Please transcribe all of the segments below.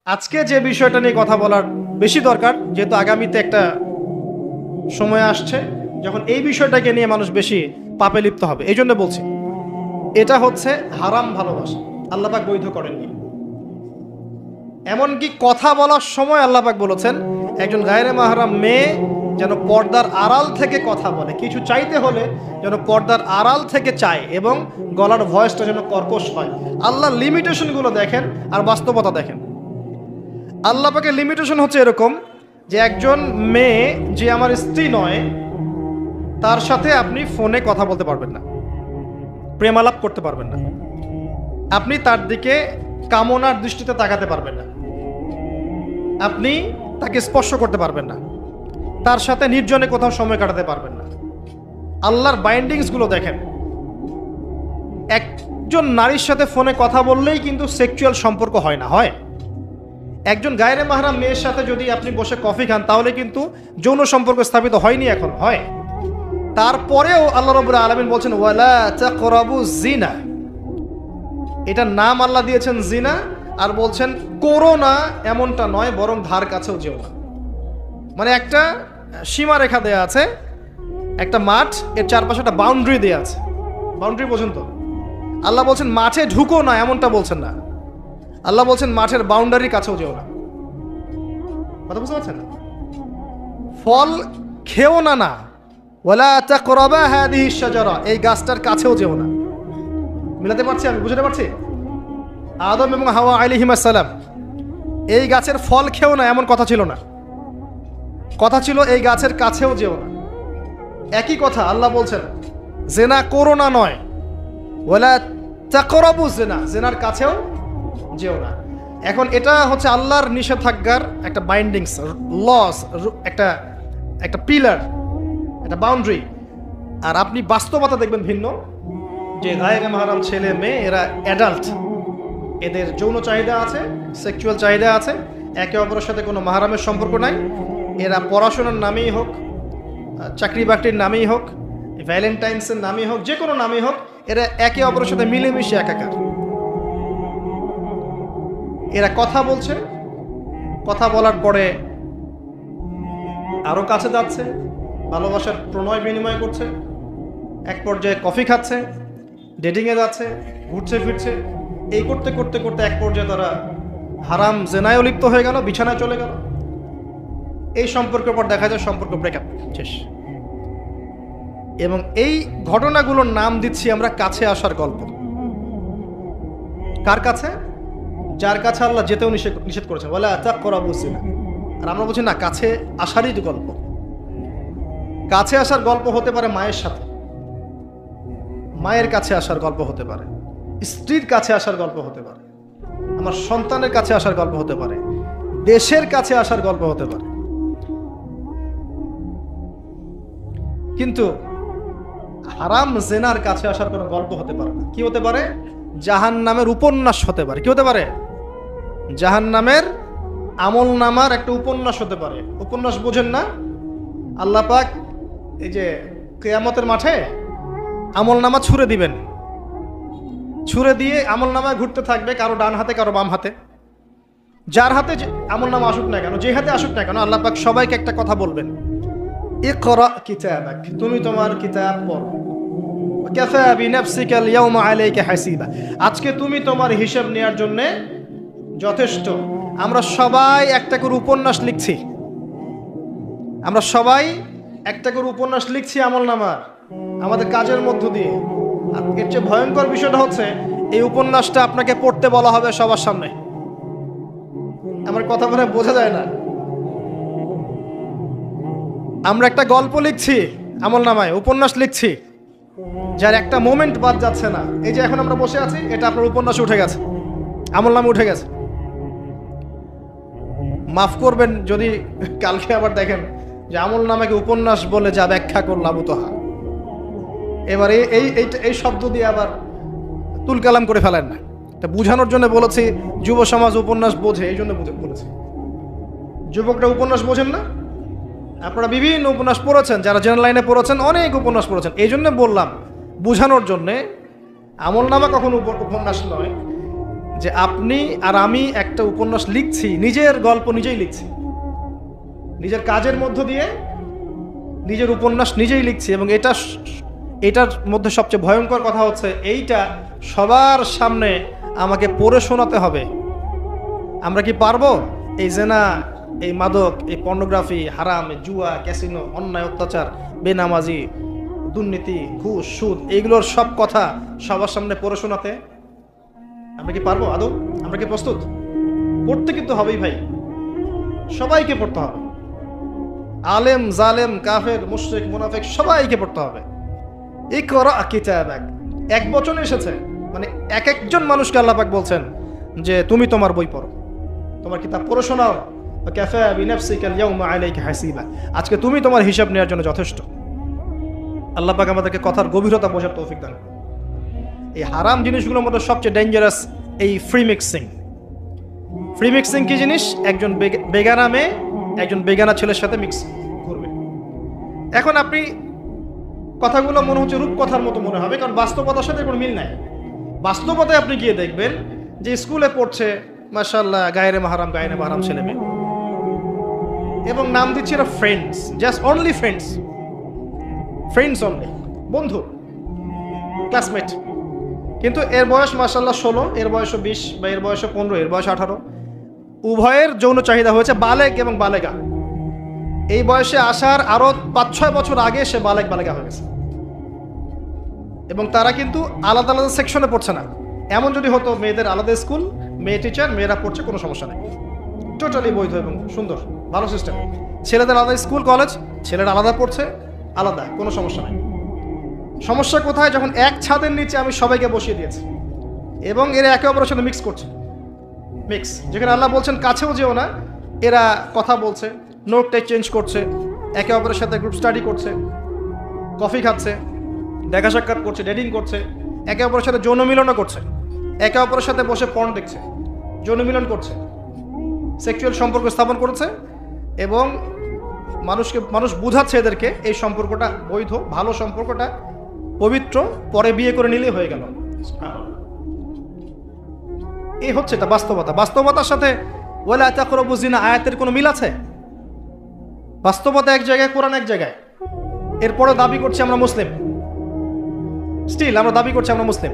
আজকে যে বিষয়টা নিয়ে কথা বলার বেশি দরকার, যেহেতু আগামীতে একটা সময় আসছে যখন এই বিষয়টাকে নিয়ে মানুষ বেশি পাপে লিপ্ত হবে, এই জন্য বলছি। এটা হচ্ছে হারাম ভালোবাসা। আল্লাহ পাক বৈধ করেননি। এমনকি কথা বলার সময় আল্লাহ পাক বলেছেন একজন গায়রে মাহরাম মেয়ে যেন পর্দার আড়াল থেকে কথা বলে, কিছু চাইতে হলে যেন পর্দার আড়াল থেকে চায় এবং গলার ভয়েসটা যেন কর্কশ হয়। আল্লাহ লিমিটেশনগুলো দেখেন আর বাস্তবতা দেখেন। আল্লাহ পাকের লিমিটেশন হচ্ছে এরকম যে একজন মেয়ে যে আমার স্ত্রী নয় তার সাথে আপনি ফোনে কথা বলতে পারবেন না, প্রেমালাপ করতে পারবেন না, আপনি তার দিকে কামনার দৃষ্টিতে তাকাতে পারবেন না, আপনি তাকে স্পর্শ করতে পারবেন না, তার সাথে নির্জনে কোথাও সময় কাটাতে পারবেন না। আল্লাহর বাইন্ডিংসগুলো দেখেন। একজন নারীর সাথে ফোনে কথা বললেই কিন্তু সেক্সুয়াল সম্পর্ক হয় না, হয়। একজন গায়রে মাহরাম মেয়ের সাথে যদি আপনি বসে কফি খান তাহলে কিন্তু যৌন সম্পর্ক স্থাপিত হয়নি, এখন হয়। তারপরেও আল্লাহ রাব্বুল আলামিন বলছেন ওয়ালা তাকরাবু জিনা, এটার নাম আল্লাহ দিয়েছেন জিনা, আর বলছেন করো না এমনটা নয়, বরং ধার কাছেও যেও না। মানে একটা সীমারেখা দেয়া আছে, একটা মাঠ, এর চারপাশে একটা বাউন্ডারি দেয়া আছে। বাউন্ডারি পর্যন্ত আল্লাহ বলছেন মাঠে ঢুকো না, এমনটা বলছেন না। আল্লাহ বলছেন মাঠের বাউন্ডারির কাছেও যেও না। কথা বুঝতে পারছেন? ফল খেও না, না ওয়ালা তাকরাবা হাদিহি শাজারা, এই গাছটার কাছেও যেও না। মিলাতে পারছি? আমি বুঝতে পারছি? আদম এবং হাওয়া আলাইহিস সালাম এই গাছের ফল খেও না এমন কথা ছিল না, কথা ছিল এই গাছের কাছেও যেও না। একই কথা আল্লাহ বলছেন জেনা করো না নয়, ওয়ালা তাকরাবু জিনা, জেনার কাছেও যেও না। এখন এটা হচ্ছে আল্লাহর নিষেধাজ্ঞার একটা বাইন্ডিংস, লস, একটা একটা পিলার, একটা বাউন্ডারি। আর আপনি বাস্তবতা দেখবেন ভিন্ন, যে গায়রে মাহরাম ছেলে মেয়ে এরা অ্যাডাল্ট, এদের যৌন চাহিদা আছে, সেক্সুয়াল চাহিদা আছে, একে অপরের সাথে কোনো মাহরামের সম্পর্ক নাই। এরা পড়াশোনার নামেই হোক, চাকরি বাকরির নামেই হোক, ভ্যালেন্টাইন্সের নামেই হোক, যে কোনো নামেই হোক, এরা একে অপরের সাথে মিলেমিশে একাকার। এরা কথা বলছে, কথা বলার পরে আরো কাছে যাচ্ছে, ভালোবাসার প্রণয় বিনিময় করছে, এক পর্যায়ে কফি খাচ্ছে, ডেটিংয়ে যাচ্ছে, ঘুরছে ফিরছে, এই করতে করতে করতে এক পর্যায়ে তারা হারাম জেনায়ও লিপ্ত হয়ে গেল, বিছানায় চলে গেল। এই সম্পর্কের পর দেখা যায় সম্পর্ক ব্রেকআপ, শেষ। এবং এই ঘটনাগুলোর নাম দিচ্ছি আমরা কাছে আসার গল্প। কার কাছে? যার কাছে আল্লাহ যেতেও নিষেধ করেছে, বলে আচ্ছা করা বুঝছি না। আর আমরা বলছি না, কাছে আসারই গল্প। কাছে আসার গল্প হতে পারে মায়ের সাথে, মায়ের কাছে আসার গল্প হতে পারে, স্ত্রীর কাছে আসার গল্প হতে পারে, আমার সন্তানের কাছে আসার গল্প হতে পারে, দেশের কাছে আসার গল্প হতে পারে। কিন্তু হারাম জেনার কাছে আসার কোনো গল্প হতে পারে না। কি হতে পারে? জাহান্নামের উপন্যাস হতে পারে। কি হতে পারে? জাহান্নামের আমল নামার একটা উপন্যাস হতে পারে। উপন্যাস বোঝেন না? আল্লাহ পাক এই যে কিয়ামতের মাঠে আমল নামা ছুঁড়ে দিবেন, ছুঁড়ে দিয়ে আমল নামা ঘুরতে থাকবে, কারো ডান হাতে কারো বাম হাতে। যার হাতে আমল নামা আসুক না কেন, যে হাতে আসুক না কেন, আল্লাহ পাক সবাইকে একটা কথা বলবেন, ইকরা কিতাবাক, তুমি তোমার কিতাব পড়ো, কাফা বিনাফসিকা আল-ইয়াওমা আলাইকা হাসিবা, আজকে তুমি তোমার হিসাব নেওয়ার জন্য যথেষ্ট। আমরা সবাই একটা করে উপন্যাস লিখছি, আমরা সবাই একটা করে উপন্যাস লিখছি আমলনামার, আমাদের কাজের মধ্য দিয়ে। আর এর চেয়ে ভয়ঙ্কর বিষয়টা হচ্ছে এই উপন্যাসটা আপনাকে পড়তে বলা হবে সবার সামনে। আমার কথা মনে বোঝা যায় না? আমরা একটা গল্প লিখছি আমলনামায়, উপন্যাস লিখছি, যার একটা মোমেন্ট বাদ যাচ্ছে না। এই যে এখন আমরা বসে আছি, এটা আপনার উপন্যাসে উঠে গেছে, আমলনামে উঠে গেছে। মাফ করবেন যদি কালকে আবার দেখেন যে আমলনামাকে উপন্যাস বলে যা ব্যাখ্যা করলাম তোহা, এবারে এই শব্দ দিয়ে আবার তুলকালাম করে ফেলেন না। এটা বুঝানোর জন্য বলেছি, যুব সমাজ উপন্যাস বোঝে, এই জন্য বলেছি। যুবকরা উপন্যাস বোঝেন না? আপনারা বিভিন্ন উপন্যাস পড়েছেন, যারা জেনারেল লাইনে পড়েছেন অনেক উপন্যাস পড়েছেন, এই জন্য বললাম বুঝানোর জন্যে। আমলনামা কখনো উপন্যাস নয়, যে আপনি আর আমি একটা উপন্যাস লিখছি, নিজের গল্প নিজেই লিখছি, নিজের কাজের মধ্য দিয়ে নিজের উপন্যাস নিজেই লিখছি, এবং এটার মধ্যে সবচেয়ে ভয়ঙ্কর কথা হচ্ছে এইটা সবার সামনে আমাকে পড়ে শোনাতে হবে। আমরা কি পারবো এই জেনা, এই মাদক, এই পর্নোগ্রাফি, হারাম, জুয়া, ক্যাসিনো, অন্যায়, অত্যাচার, বেনামাজি, দুর্নীতি, ঘুষ, সুদ, এইগুলোর সব কথা সবার সামনে পড়ে শোনাতে? আমরা কি পারবো আদৌ? আমরা কি প্রস্তুত? পড়তে কিন্তু হবেই ভাই, সবাইকে পড়তে হবে। আলেম, জালেম, কাফের, মুশরিক, মুনাফিক সবাইকে পড়তে হবে। ইকরা কিতাবাক, এক বচনে এসেছে, মানে এক একজন মানুষকে আল্লাহ পাক বলছেন যে তুমি তোমার বই পড়ো, তোমার কিতাব পড়ে শোনাও। কাফা বিনাফসিকা আল-ইয়াওমা আলাইকা হাসিবা, আজকে তুমি তোমার হিসাব নেওয়ার জন্য যথেষ্ট। আল্লাহ পাক আমাদেরকে কথার গভীরতা বোঝার তৌফিক দান। এই হারাম জিনিসগুলোর মধ্যে সবচেয়ে ডেঞ্জারাস এই ফ্রি মিক্সিং। ফ্রি মিক্সিং কি জিনিস? একজন বেগানা মেয়ে একজন বেগানা ছেলের সাথে মিক্স করবে। এখন আপনি কথাগুলো মনে হচ্ছে রূপকথার মতো মনে হবে, কারণ বাস্তবতার সাথে কোনো মিল নাই। বাস্তবতায় আপনি গিয়ে দেখবেন যে স্কুলে পড়ছে মাশাআল্লাহ গায়রে মাহারাম ছেলে মেয়ে, এবং নাম দিচ্ছে এরা friends, just only friends, friends only, বন্ধু, ক্লাসমেট। কিন্তু এর বয়স মাশাআল্লাহ 16, এর বয়স 20, বা এর বয়স 15, এর বয়স 18। উভয়ের যৌন চাহিদা হয়েছে বালেগ এবং বালেগা। এই বয়সে আসার আরো 5-6 বছর আগে সে বালেগা হয়ে গেছে, এবং তারা কিন্তু আলাদা আলাদা সেকশনে পড়ছে না। এমন যদি হতো মেয়েদের আলাদা স্কুল, মেয়ে টিচার, মেয়েরা পড়ছে, কোনো সমস্যা নেই, টোটালি বৈধ এবং সুন্দর, ভালো সিস্টেম। ছেলেদের আলাদা স্কুল কলেজ, ছেলেরা আলাদা পড়ছে, আলাদা, কোনো সমস্যা নেই। সমস্যা কোথায়? যখন এক ছাদের নিচে আমি সবাইকে বসিয়ে দিয়েছি এবং এরা একে অপরের সাথে মিক্স করছে। মিক্স, যেখানে আল্লাহ বলছেন কাছেও যেও না, এরা কথা বলছে, নোটটাই চেঞ্জ করছে, একে অপরের সাথে গ্রুপ স্টাডি করছে, কফি খাচ্ছে, দেখা সাক্ষাৎ করছে, ডেটিং করছে, একে অপরের সাথে যৌন মিলনও করছে, একে অপরের সাথে বসে পর্ন দেখছে, যৌন মিলন করছে, সেক্সুয়াল সম্পর্ক স্থাপন করেছে, এবং মানুষ বুঝাচ্ছে এদেরকে এই সম্পর্কটা বৈধ, ভালো সম্পর্কটা পবিত্র, পরে বিয়ে করে নিলেই হয়ে গেল। এই হচ্ছে এটা বাস্তবতা। বাস্তবতার সাথে ওয়ালা তাকরাবু জিনা আয়াতের কোনো মিল আছে? বাস্তবতা এক জায়গায়, কোরআন এক জায়গায়, এরপরে দাবি করছি আমরা মুসলিম, স্টিল আমরা দাবি করছি আমরা মুসলিম।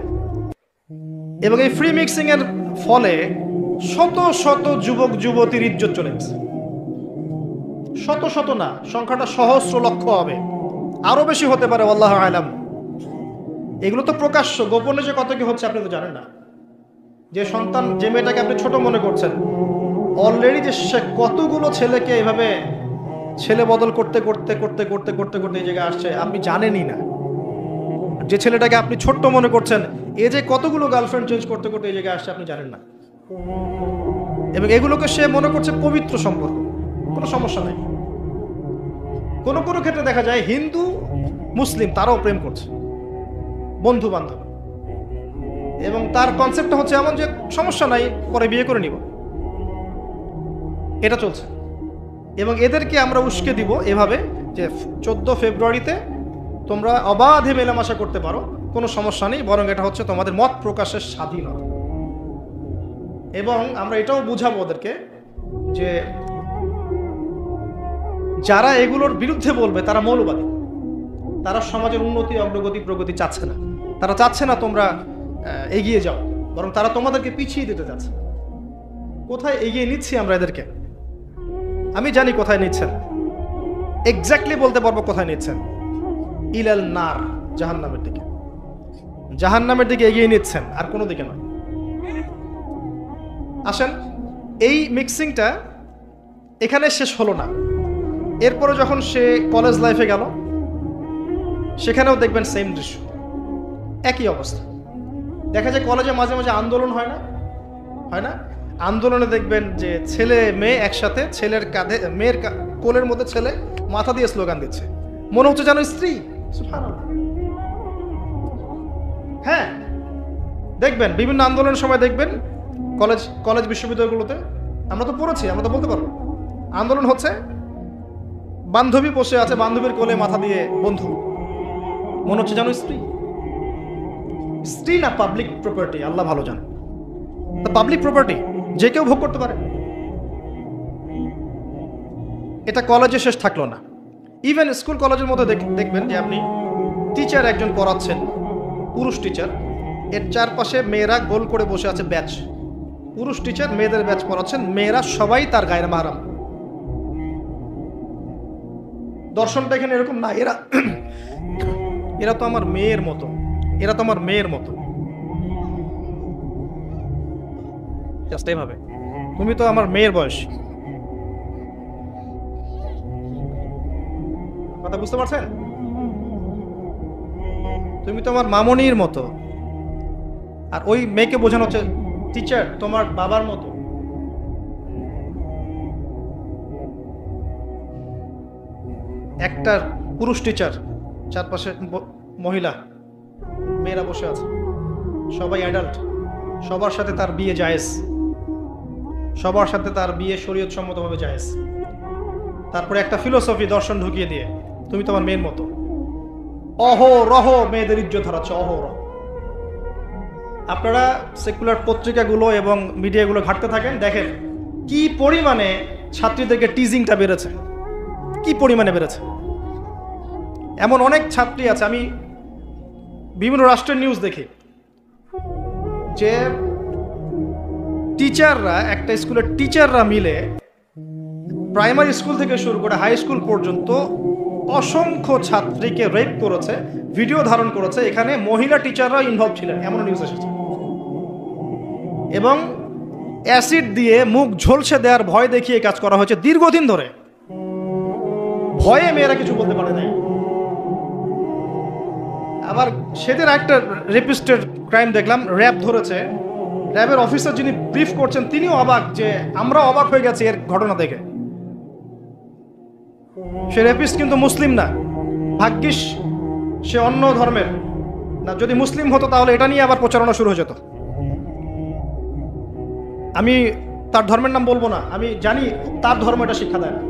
এবং এই ফ্রি মিক্সিং এর ফলে শত শত যুবক যুবতীর ইজ্জত চলে গেছে। শত শত না, সংখ্যাটা সহস্র লক্ষ হবে, আরো বেশি হতে পারে, আল্লাহু আলাম। এগুলো তো প্রকাশ্য, গোপনে যে কত কি হচ্ছে আপনি তো জানেন না। যে সন্তান, যে মেয়েটাকে আপনি ছোট মনে করছেন, অলরেডি যে সে কতগুলো ছেলেকে এভাবে ছেলে বদল করতে করতে করতে করতে করতে করতে এই জায়গায় আসছে আপনি জানেনই না। যে ছেলেটাকে আপনি ছোট্ট মনে করছেন, এ যে কতগুলো গার্লফ্রেন্ড চেঞ্জ করতে করতে এই জায়গায় আসছে আপনি জানেন না। এবং এগুলোকে সে মনে করছে পবিত্র সম্পর্ক, কোনো সমস্যা নাই। কোনো কোনো ক্ষেত্রে দেখা যায় হিন্দু মুসলিম তারাও প্রেম করছে, বন্ধু বান্ধব, এবং তার কনসেপ্টটা হচ্ছে এমন যে সমস্যা নাই, পরে বিয়ে করে নিব, এটা চলছে। এবং এদেরকে আমরা উস্কে দিব এভাবে যে 14 ফেব্রুয়ারিতে তোমরা অবাধে মেলামেশা করতে পারো, কোনো সমস্যা নেই, বরং এটা হচ্ছে তোমাদের মত প্রকাশের স্বাধীনতা। এবং আমরা এটাও বুঝাবো ওদেরকে যে যারা এগুলোর বিরুদ্ধে বলবে তারা মৌলবাদী, তারা সমাজের উন্নতি, অগ্রগতি, প্রগতি চাচ্ছে না। তারা চাচ্ছে না তোমরা এগিয়ে যাও, বরং তারা তোমাদেরকে পিছিয়ে দিতে চাচ্ছে। কোথায় এগিয়ে নিচ্ছি আমরা এদেরকে? আমি জানি কোথায় নিচ্ছেন, এক্স্যাক্টলি বলতে পারবো কোথায় নিচ্ছেন। ইলাল নার, জাহান্নামের দিকে, জাহান্নামের দিকে এগিয়ে নিচ্ছেন, আর কোনো দিকে নয়। আসেন, এই মিক্সিংটা এখানে শেষ হলো না। এরপরে যখন সে কলেজ লাইফে গেল, সেখানেও দেখবেন সেম দৃশ্য, একই অবস্থা। দেখা যায় কলেজে মাঝে মাঝে আন্দোলন হয় না? আন্দোলনে দেখবেন যে ছেলে মেয়ে একসাথে, ছেলের কাঁধে, মেয়ের কোলের মধ্যে ছেলে মাথা দিয়ে স্লোগান দিচ্ছে, মনে হচ্ছে যেন স্ত্রী। সুবহানাল্লাহ। হ্যাঁ, দেখবেন বিভিন্ন আন্দোলনের সময় দেখবেন কলেজ বিশ্ববিদ্যালয়গুলোতে, আমরা তো পড়েছি, আমরা তো বলতে পারবো, আন্দোলন হচ্ছে, বান্ধবী বসে আছে, বান্ধবীর কোলে মাথা দিয়ে বন্ধু, মনে হচ্ছে যেন স্ত্রী না পাবলিক প্রপার্টি, আল্লাহ ভালো জানে। পাবলিক প্রপার্টি, যে কেউ ভোগ করতে পারে। এটা কলেজে শেষ থাকলো না, ইভেন স্কুল কলেজের মধ্যে দেখবেন যে আপনি টিচার একজন পড়াচ্ছেন, পুরুষ টিচার, এর চারপাশে মেয়েরা গোল করে বসে আছে ব্যাচ। পুরুষ টিচার মেয়েদের ব্যাচ পড়াচ্ছেন, মেয়েরা সবাই তার গায়ের মাহরাম। দর্শনটা এখানে এরকম না, এরা তো আমার মেয়ের মতো, এরা তো আমার মেয়ের মতো, জাস্ট এইভাবে, তুমি তো আমার মেয়ের বয়স। কথা বুঝতে পারছেন? তুমি তো আমার মামনির মতো। আর ওই মেয়েকে বোঝানো হচ্ছে টিচার তোমার বাবার মতো। একটা পুরুষ টিচার, চারপাশে মহিলা, মেয়েরা বসে আছে, সবাই অ্যাডাল্ট, সবার সাথে তার বিয়ে জায়েজ, সবার সাথে তার বিয়ে শরীয়ত সম্মতভাবে জায়েজ। তারপরে একটা ফিলোসফি দর্শন ঢুকিয়ে দিয়ে তুমি তোমার মেয়ের মতো। অহরহ মেয়েদের ইজ্জত হারাচ্ছে, অহরহ। আপনারা সেকুলার পত্রিকাগুলো এবং মিডিয়াগুলো ঘাঁটতে থাকেন, দেখেন কি পরিমাণে ছাত্রীদেরকে টিজিংটা বেড়েছে, কি পরিমাণে বেড়েছে। এমন অনেক ছাত্রী আছে, আমি বিভিন্ন রাষ্ট্রের নিউজ দেখি যে টিচাররা, একটা স্কুলের টিচাররা মিলে প্রাইমারি স্কুল থেকে শুরু করে হাই স্কুল পর্যন্ত অসংখ্য ছাত্রীকে রেপ করেছে, ভিডিও ধারণ করেছে। এখানে মহিলা টিচাররা ইনভলভ ছিলেন, এমন নিউজ এসেছে। এবং অ্যাসিড দিয়ে মুখ ঝলসে দেওয়ার ভয় দেখিয়ে কাজ করা হয়েছে দীর্ঘদিন ধরে। ভয়ে মেয়েরা কিছু বলতে পারে নাই। আবার সেদিন একটা রেপিস্টের ক্রাইম দেখলাম, র্যাব ধরেছে, র্যাবের অফিসার যিনি ব্রিফ করছেন তিনিও অবাক, যে আমরা অবাক হয়ে গেছি এর ঘটনা দেখে। সে রেপিস্ট কিন্তু মুসলিম না, ভাগ্যিস সে অন্য ধর্মের না, যদি মুসলিম হতো তাহলে এটা নিয়ে আবার প্রচারণা শুরু হয়ে যেত। আমি তার ধর্মের নাম বলবো না, আমি জানি তার ধর্ম এটা শিক্ষা দেয় না,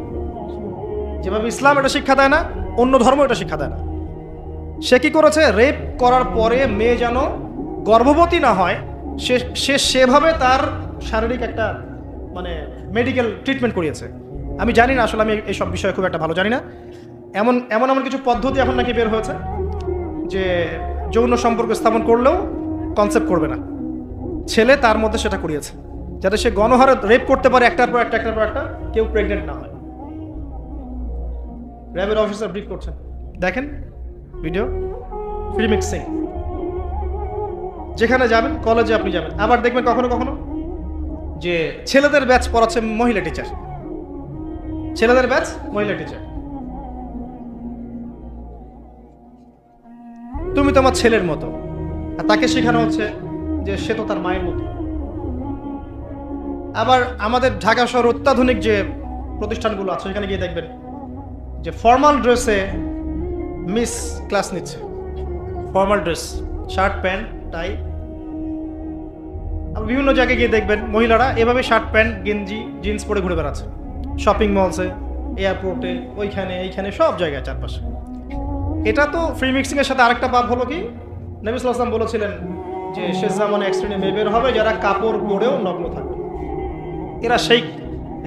যেভাবে ইসলাম এটা শিক্ষা দেয় না, অন্য ধর্ম এটা শিক্ষা দেয় না। সে কি করেছে, রেপ করার পরে মেয়ে যেন গর্ভবতী না হয় সে সেভাবে তার শারীরিক একটা মানে মেডিকেল ট্রিটমেন্ট করিয়েছে। আমি জানি না, আসলে আমি এইসব বিষয়ে খুব একটা ভালো জানি না। এমন কিছু পদ্ধতি এখন নাকি বের হয়েছে যে যৌন সম্পর্ক স্থাপন করলেও কনসেপ্ট করবে না, ছেলে তার মধ্যে সেটা করিয়েছে, যাতে সে গণহারে রেপ করতে পারে, একটার পর একটা, কেউ প্রেগনেন্ট না হয়। র্যাবের অফিসার ব্রিফ করছেন, দেখেন ভিডিও, ফ্রি মিক্সিং। যেখানে যাবেন, কলেজে আপনি যাবেন, আবার দেখবেন কখনো কখনো যে ছেলেদের ব্যাচ পড়াচ্ছে মহিলা টিচার, ছেলেদের ব্যাচ মহিলা টিচার। তুমি তো আমার ছেলের মতো, আর তাকে শেখানো হচ্ছে যে সে তো তার মায়ের মতো। আবার আমাদের ঢাকা শহর অত্যাধুনিক যে প্রতিষ্ঠানগুলো আছে, সেখানে গিয়ে দেখবেন যে ফর্মাল ড্রেসে মিস ক্লাস নিচ্ছে, formal dress, shirt pant tie. বিভিন্ন জায়গায় গিয়ে দেখবেন মহিলারা এভাবে শার্ট প্যান্ট গেঞ্জি জিন্স পরে ঘুরে বেড়াচ্ছে, শপিং মলসে, এয়ারপোর্টে, ওইখানে এইখানে সব জায়গায় চারপাশে। এটা তো ফ্রি মিক্সিং এর সাথে আরেকটা পাপ হলো কি, নবী সাল্লাল্লাহু আলাইহি ওয়াসাল্লাম বলেছিলেন যে শেষ জামানে এক শ্রেণী মেয়ে বের হবে যারা কাপড় পরেও নগ্ন থাকবে। এরা সেই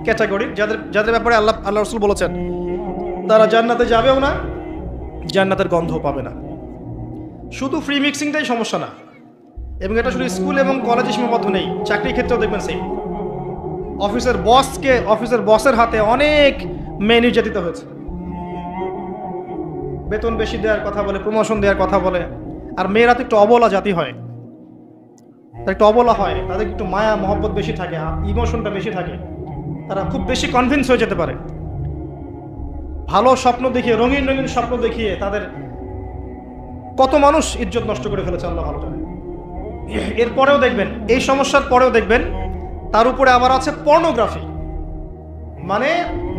ক্যাটাগরি যাদের ব্যাপারে আল্লাহ রাসূল বলেছেন তারা জান্নাতে যাবেও না, জান্নাতের গন্ধ পাবে না। শুধু ফ্রি মিক্সিংটাই সমস্যা না, এবং এটা শুধু স্কুল এবং কলেজে সীমাবদ্ধ নেই, চাকরির ক্ষেত্রেও দেখবেন সেই অফিসের বসের হাতে অনেক মেয়ে নির্যাতিত হয়েছে। বেতন বেশি দেওয়ার কথা বলে, প্রমোশন দেওয়ার কথা বলে। আর মেয়েরা তো একটু অবলা জাতি হয়, একটু অবলা হয়, তাদের একটু মায়া মহব্বত বেশি থাকে, ইমোশনটা বেশি থাকে, তারা খুব বেশি কনভিন্স হয়ে যেতে পারে। ভালো স্বপ্ন দেখিয়ে, রঙিন রঙিন স্বপ্ন দেখিয়ে তাদের কত মানুষ ইজ্জত নষ্ট করে ফেলেছে আল্লাহ ভালো জানে। এরপরেও দেখবেন, এই সমস্যার পরেও দেখবেন তার উপরে আবার আছে পর্নোগ্রাফি। মানে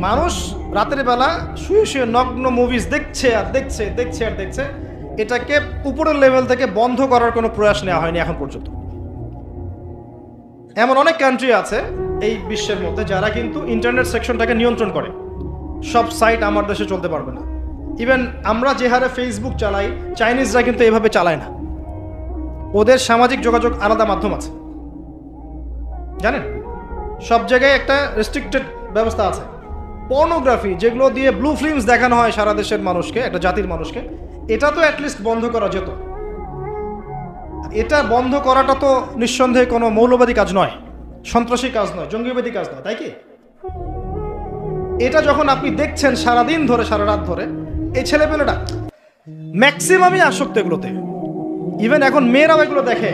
মানুষ রাতের বেলা শুয়ে শুয়ে নগ্ন মুভিজ দেখছে আর দেখছে, দেখছে আর দেখছে। এটাকে উপরের লেভেল থেকে বন্ধ করার কোনো প্রয়াস নেওয়া হয়নি এখন পর্যন্ত। এমন অনেক কান্ট্রি আছে এই বিশ্বের মধ্যে যারা কিন্তু ইন্টারনেট সেকশনটাকে নিয়ন্ত্রণ করে। সব সাইট আমার দেশে চলতে পারবে না। ইভেন আমরা যে হারে ফেসবুক চালাই, চাইনিজরা কিন্তু এভাবে চালায় না। ওদের সামাজিক যোগাযোগ আলাদা মাধ্যম আছে। জানেন সব জায়গায় একটা রেস্ট্রিক্টেড ব্যবস্থা আছে। পর্নোগ্রাফি যেগুলো দিয়ে ব্লু ফিল্মস দেখানো হয় সারা দেশের মানুষকে, একটা জাতির মানুষকে, এটা তো অ্যাটলিস্ট বন্ধ করা যেত। এটা বন্ধ করাটা তো নিঃসন্দেহে কোনো মৌলবাদী কাজ নয়, সন্ত্রাসী কাজ নয়, জঙ্গিবাদী কাজ নয়, তাই কি? এটা যখন আপনি দেখছেন সারাদিন ধরে, সারা রাত ধরে, এই ছেলেপেলেটা ম্যাক্সিমামই আসক্ত এগুলোতে। ইভেন এখন মেয়েরাও এগুলো দেখে।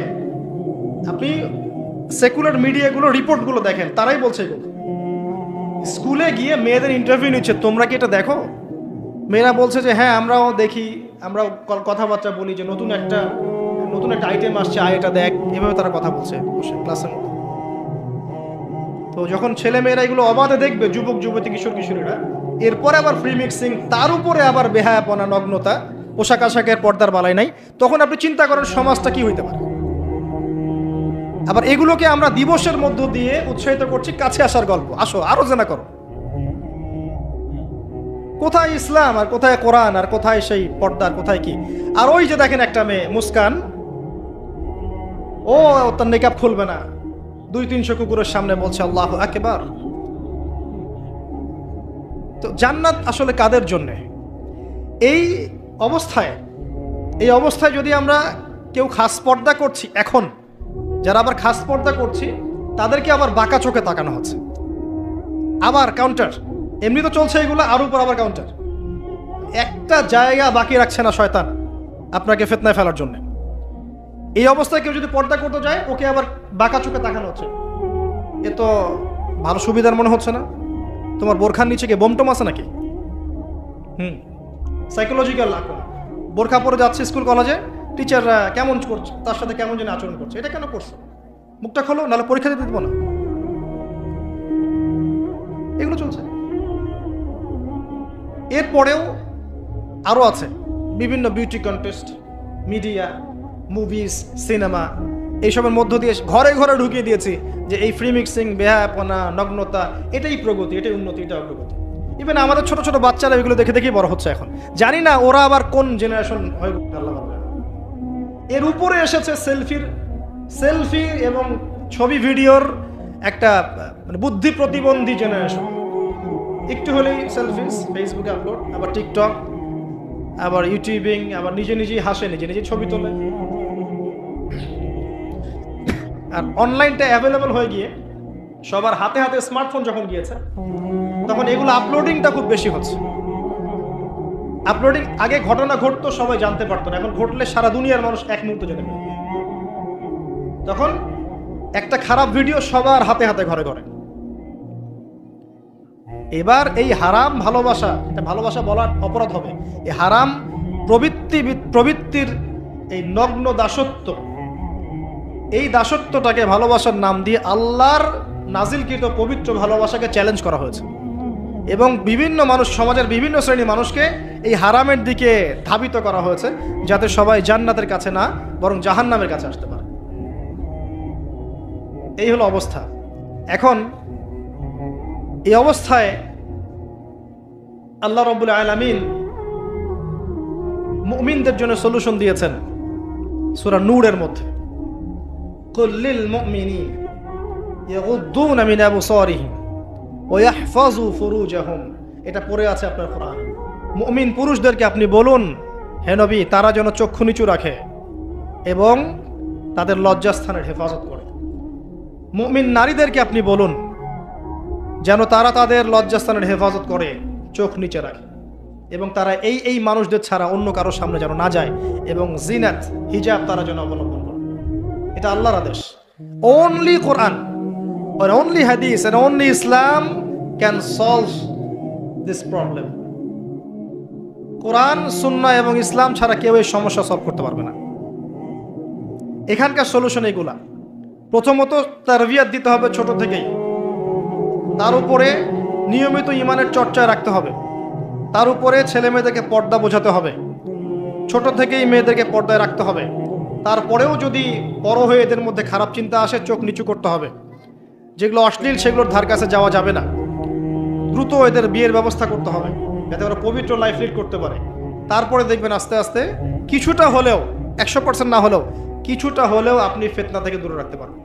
আপনি সেকুলার মিডিয়াগুলো রিপোর্টগুলো দেখেন, তারাই বলছে এগুলো। স্কুলে গিয়ে মেয়েদের ইন্টারভিউ নিচ্ছে, তোমরা কি এটা দেখো? মেয়েরা বলছে যে হ্যাঁ আমরাও দেখি, আমরাও কথাবার্তা বলি যে নতুন একটা আইটেম আসছে, এটা দেখ, এভাবে তারা কথা বলছে ক্লাসের মধ্যে। তো যখন ছেলে মেয়েরা এগুলো অবাধে দেখবে, যুবক যুবতী কিশোর কিশোরীরা, এরপরে আবার ফ্রি মিক্সিং, তার উপরে আবার বেহায়াপনা, নগ্নতা, পোশাক আশাকের পর্দার বালাই নাই, তখন আপনি চিন্তা করেন সমাজটা কি হইতে পারে। আবার এগুলোকে আমরা দিবসের মধ্য দিয়ে উৎসাহিত করছি, কাছে আসার গল্প, আসো আরো জানা করো। কোথায় ইসলাম আর কোথায় কোরআন আর কোথায় সেই পর্দার, কোথায় কি? আর ওই যে দেখেন একটা মেয়ে মুস্কান, ও তার নিকাব খুলবে না, 200-300 কুকুরের সামনে বলছে আল্লাহু আকবার। তো জান্নাত আসলে কাদের জন্য? এই অবস্থায় যদি আমরা কেউ খাস পর্দা করছি, এখন যারা আবার খাস পর্দা করছি তাদেরকে আবার বাঁকা চোখে তাকানো হচ্ছে, আবার কাউন্টার। এমনি তো চলছে এগুলো, আর উপর আবার কাউন্টার। একটা জায়গা বাকি রাখছে না শয়তান আপনাকে ফিতনায় ফেলার জন্য। এই অবস্থায় কেউ যদি পর্দা করতে যায়, ওকে আবার বাঁকা চোখে তাকানো হচ্ছে। এ তো ভালো সুবিধার মনে হচ্ছে না? তোমার বোরখার নিচে গিয়ে বোমটম আছে নাকি? সাইকোলজিক্যাল আক্রমণ। বোরখা পরে যাচ্ছে স্কুল কলেজে, টিচাররা কেমন করছে, তার সাথে কেমন যেন আচরণ করছে। এটা কেন করছো? মুখটা খোলো, নাহলে পরীক্ষা দিতে দেবো না। এগুলো চলছে। এরপরেও আরো আছে বিভিন্ন beauty contest, media, movies, cinema, এইসবের মধ্য দিয়ে ঘরে ঘরে ঢুকিয়ে দিয়েছি যে এই ফ্রি মিক্সিং, বেহায়াপনা, নগ্নতা, এটাই প্রগতি, এটাই উন্নতি, এটা অগ্রগতি। ইভেন আমাদের ছোট ছোট বাচ্চারা এগুলো দেখে দেখেই বড় হচ্ছে। এখন জানি না ওরা আবার কোন জেনারেশন হয়ে আল্লাহ বলবে। এর উপরে এসেছে সেলফি এবং ছবি ভিডিওর একটা মানে বুদ্ধি প্রতিবন্ধী জেনারেশন। একটু হলেই সেলফিস, ফেসবুকে আপলোড, আবার টিকটক, আবার ইউটিউবিং, আবার নিজে নিজেই হাসে, নিজে নিজে ছবি তোলে। আর অনলাইনটা অ্যাভেলেবল হয়ে গিয়ে সবার হাতে হাতে স্মার্টফোন যখন গিয়েছে, তখন এগুলো আপলোডিংটা খুব বেশি হচ্ছে। আপলোডিং, আগে ঘটনা ঘটতো সবাই জানতে পারতো না, এখন ঘটলে সারা দুনিয়ার মানুষ এক মুহূর্তে জেনে নেবে। তখন একটা খারাপ ভিডিও সবার হাতে হাতে, ঘরে ঘরে। এবার এই হারাম ভালোবাসা, এটা ভালোবাসা বলার অপরাধ হবে, এই হারাম প্রবৃত্তির এই নগ্ন দাসত্ব, এই দাসত্বটাকে ভালোবাসার নাম দিয়ে আল্লাহর নাজিলকৃত পবিত্র ভালোবাসাকে চ্যালেঞ্জ করা হয়েছে। এবং বিভিন্ন মানুষ, সমাজের বিভিন্ন শ্রেণীর মানুষকে এই হারামের দিকে ধাবিত করা হয়েছে, যাতে সবাই জান্নাতের কাছে না বরং জাহান্নামের কাছে আসতে পারে। এই হলো অবস্থা। এখন এই অবস্থায় আল্লাহ রাব্বুল আলামিন মুমিনদের জন্য সলিউশন দিয়েছেন সূরা নূরের মধ্যে। কুল লিল মুমিনিন ইয়াগুদ্দুনা মিন আবসারিহিম ওয়া ইয়াহফাযু ফুরুজাহুম। এটা পড়ে আছে আপনার কোরআন। মুমিন পুরুষদেরকে আপনি বলুন, হে নবী, তারা যেন চক্ষু নিচু রাখে এবং তাদের লজ্জাস্থানের হেফাজত করে। মুমিন নারীদেরকে আপনি বলুন যেন তারা তাদের লজ্জাস্থানের হেফাজত করে, চোখ নিচে রাখে, এবং তারা এই মানুষদের ছাড়া অন্য কারোর সামনে যেন না যায়, এবং জিনাত, হিজাব তারা যেন অবলম্বন করে। এটা আল্লাহর আদেশ। Only Quran, or only hadith and only Islam can solve this problem. কোরআন, সুন্নাহ এবং ইসলাম ছাড়া কেউ এই সমস্যা সলভ করতে পারবে না। এখানকার সলিউশন এগুলা। প্রথমত তারবিয়াত দিতে হবে ছোট থেকেই, তার উপরে নিয়মিত ইমানের চর্চায় রাখতে হবে, তার উপরে ছেলে মেয়েদেরকে পর্দা বোঝাতে হবে, ছোট থেকেই মেয়েদেরকে পর্দায় রাখতে হবে। তারপরেও যদি বড় হয়ে এদের মধ্যে খারাপ চিন্তা আসে, চোখ নিচু করতে হবে। যেগুলো অশ্লীল সেগুলোর ধার কাছে যাওয়া যাবে না। দ্রুত এদের বিয়ের ব্যবস্থা করতে হবে যাতে ওরা পবিত্র লাইফ লিড করতে পারে। তারপরে দেখবেন আস্তে আস্তে কিছুটা হলেও, 100% না হলেও কিছুটা হলেও আপনি ফিতনা থেকে দূরে রাখতে পারবেন।